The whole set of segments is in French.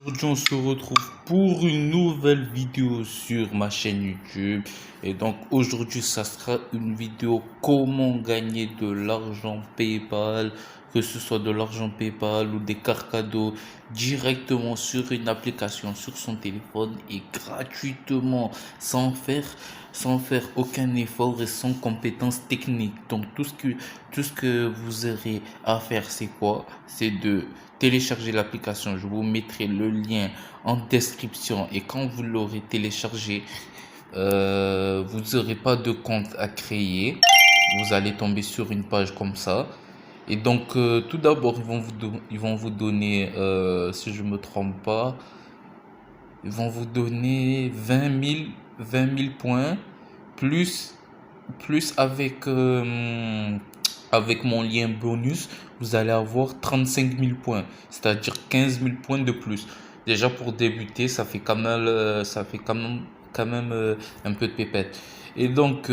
Aujourd'hui, on se retrouve pour une nouvelle vidéo sur ma chaîne YouTube. Et donc, aujourd'hui, ça sera une vidéo comment gagner de l'argent PayPal, que ce soit de l'argent PayPal ou des cartes cadeaux directement sur une application sur son téléphone et gratuitement sans faire aucun effort et sans compétences techniques. Donc, tout ce que vous aurez à faire, c'est quoi? C'est de télécharger l'application. Je vous mettrai le lien en description et quand vous l'aurez téléchargé, vous n'aurez pas de compte à créer. Vous allez tomber sur une page comme ça. Et donc, tout d'abord, ils vont vous donner, si je me trompe pas, ils vont vous donner 20 000 points plus, plus avec mon lien bonus, vous allez avoir 35 000 points, c'est-à-dire 15 000 points de plus. Déjà pour débuter, ça fait quand même un peu de pépette. Et donc,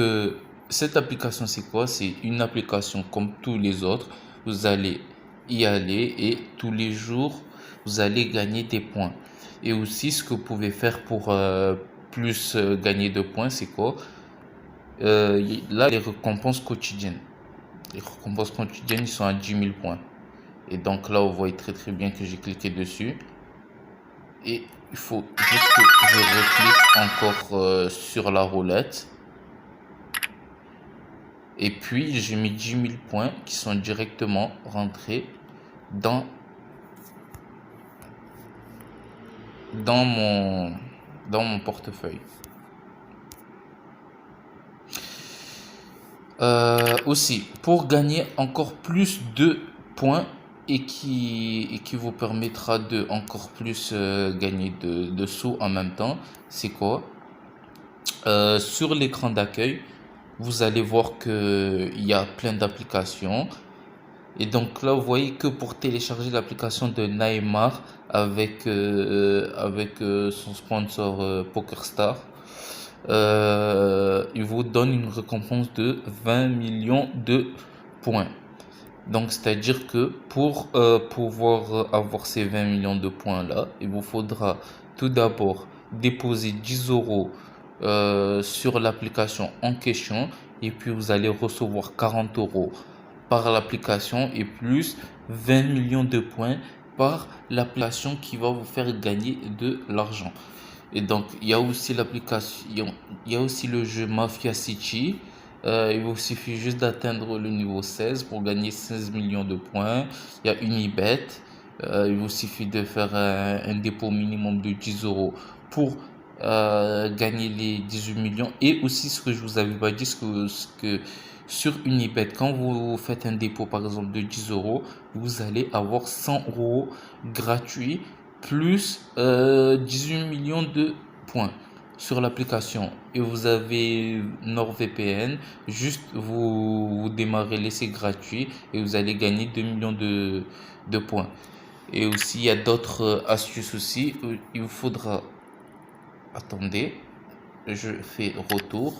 cette application, c'est quoi? C'est une application comme tous les autres. Vous allez y aller et tous les jours, vous allez gagner des points. Et aussi, ce que vous pouvez faire pour plus gagner de points, c'est quoi? Là, les récompenses quotidiennes. Les récompenses quotidiennes, ils sont à 10 000 points. Et donc là, vous voyez très bien que j'ai cliqué dessus. Et il faut juste que je reclique encore sur la roulette. Et puis, j'ai mis 10 000 points qui sont directement rentrés dans, dans, mon, dans mon portefeuille. Aussi, pour gagner encore plus de points et qui vous permettra de encore plus gagner de sous en même temps, c'est quoi? Sur l'écran d'accueil, vous allez voir qu'il y a plein d'applications. Et donc là, vous voyez que pour télécharger l'application de Neymar avec son sponsor PokerStar, il vous donne une récompense de 20 millions de points. Donc, c'est-à-dire que pour pouvoir avoir ces 20 millions de points là, il vous faudra tout d'abord déposer 10 euros sur l'application en question et puis vous allez recevoir 40 euros par l'application et plus 20 millions de points par l'application qui va vous faire gagner de l'argent. Et donc, il y a aussi l'application, il y a aussi le jeu Mafia City. Il vous suffit juste d'atteindre le niveau 16 pour gagner 16 millions de points. Il y a Unibet. Il vous suffit de faire un dépôt minimum de 10 euros pour gagner les 18 millions. Et aussi, ce que je vous avais pas dit, ce que sur Unibet, quand vous faites un dépôt par exemple de 10 euros, vous allez avoir 100 euros gratuits plus 18 millions de points sur l'application. Et vous avez NordVPN, juste vous démarrez l'essai gratuit et vous allez gagner 2 millions de points. Et aussi, il y a d'autres astuces aussi. Il vous faudra... Attendez, je fais retour.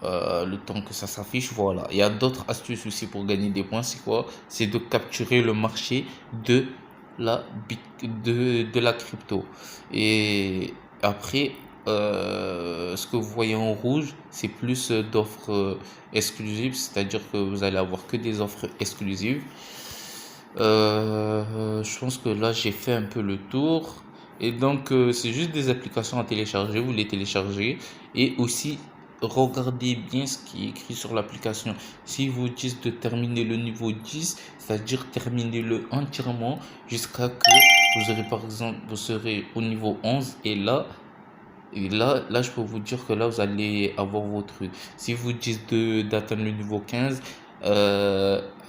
Le temps que ça s'affiche, voilà. Il y a d'autres astuces aussi pour gagner des points. C'est quoi? C'est de capturer le marché de de la crypto. Et après, ce que vous voyez en rouge, c'est plus d'offres exclusives, c'est-à-dire que vous allez avoir que des offres exclusives. Je pense que là, j'ai fait un peu le tour. Et donc, c'est juste des applications à télécharger. Vous les téléchargez. Et aussi, regardez bien ce qui est écrit sur l'application. Si vous disent de terminer le niveau 10, c'est-à-dire terminez-le entièrement jusqu'à que vous aurez, par exemple, vous serez au niveau 11. Là, je peux vous dire que là, vous allez avoir vos trucs. Si vous dites d'atteindre le niveau 15,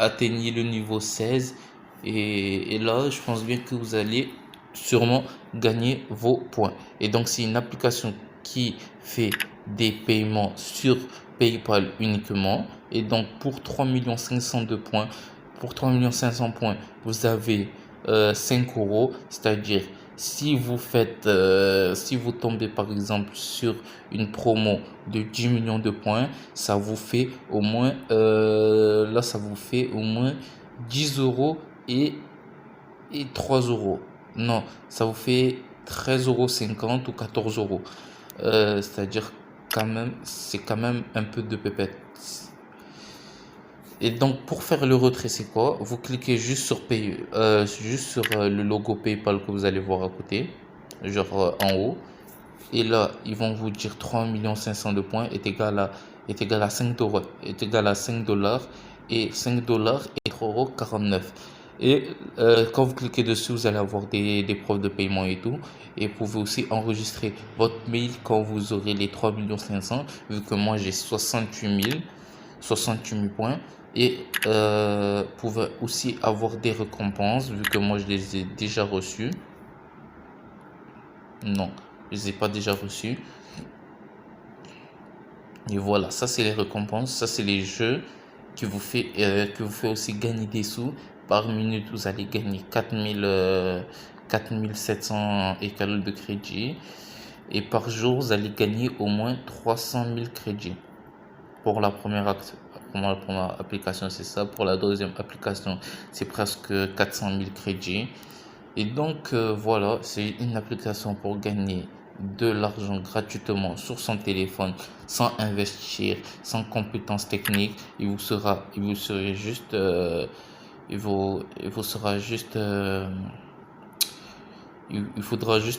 atteignez le niveau 16. Et là, je pense bien que vous allez sûrement gagner vos points. Et donc, c'est une application qui fait des paiements sur PayPal uniquement. Et donc, pour 3 500 000 de points, pour 3 500 000 points, vous avez 5 euros. C'est-à-dire, si vous tombez par exemple sur une promo de 10 millions de points, ça vous fait au moins, là, ça vous fait au moins 10 euros et et 3 euros. Non, ça vous fait 13,50 € ou 14 €. C'est-à-dire quand même, c'est quand même un peu de pépette. Et donc, pour faire le retrait, c'est quoi? Vous cliquez juste sur juste sur le logo PayPal que vous allez voir à côté, genre en haut. Et là, ils vont vous dire 3 500 000 de points est égal à 5 dollars, est égal à 5 dollars et 5 dollars et 4,49 €. Et quand vous cliquez dessus, vous allez avoir des preuves de paiement et tout. Et vous pouvez aussi enregistrer votre mail quand vous aurez les 3 500 000, vu que moi j'ai 68 000 points. Et vous pouvez aussi avoir des récompenses, vu que moi je les ai déjà reçues. Non, je les ai pas déjà reçus. Et voilà, ça c'est les récompenses, ça c'est les jeux qui vous fait aussi gagner des sous. Par minute, vous allez gagner 4700 écaloles de crédit. Et par jour, vous allez gagner au moins 300 000 crédits. Pour la première application, c'est ça. Pour la deuxième application, c'est presque 400 000 crédits. Et donc, voilà, c'est une application pour gagner de l'argent gratuitement sur son téléphone, sans investir, sans compétences techniques. Il faudra juste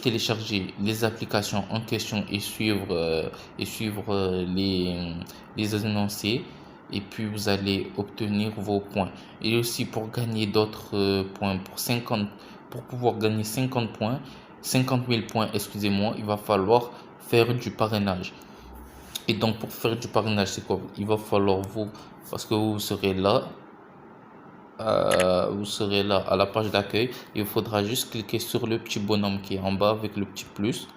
télécharger les applications en question et suivre les énoncés. Et puis vous allez obtenir vos points. Et aussi pour gagner d'autres points, pour pouvoir gagner 50 points, 50 000 points, excusez-moi, il va falloir faire du parrainage. Et donc pour faire du parrainage, c'est quoi? Il va falloir parce que vous serez là à la page d'accueil. Il faudra juste cliquer sur le petit bonhomme qui est en bas avec le petit plus.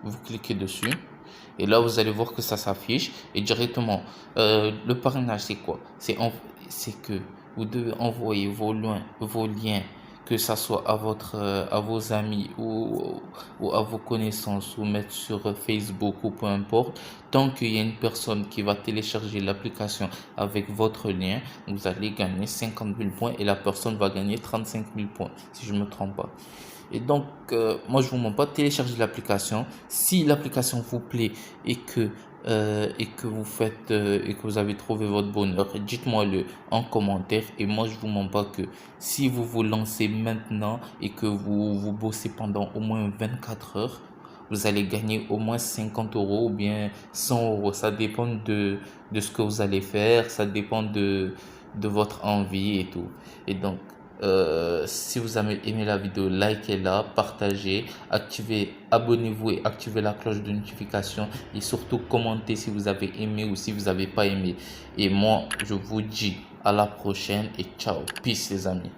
Vous cliquez dessus et là vous allez voir que ça s'affiche et directement le parrainage c'est quoi? C'est que vous devez envoyer vos liens, que ça soit à vos amis ou à vos connaissances, ou mettre sur Facebook ou peu importe. Tant qu'il y a une personne qui va télécharger l'application avec votre lien, vous allez gagner 50 000 points et la personne va gagner 35 000 points, si je ne me trompe pas. Et donc, moi, je vous montre pas de télécharger l'application. Si l'application vous plaît et que vous avez trouvé votre bonheur, dites-moi-le en commentaire. Et moi, je vous mens pas que si vous vous lancez maintenant et que vous bossez pendant au moins 24 heures, vous allez gagner au moins 50 € ou bien 100 €. Ça dépend de ce que vous allez faire. Ça dépend de votre envie et tout. Et donc, si vous avez aimé la vidéo, likez-la, partagez, abonnez-vous et activez la cloche de notification. Et surtout, commentez si vous avez aimé ou si vous n'avez pas aimé. Et moi, je vous dis à la prochaine et ciao. Peace les amis.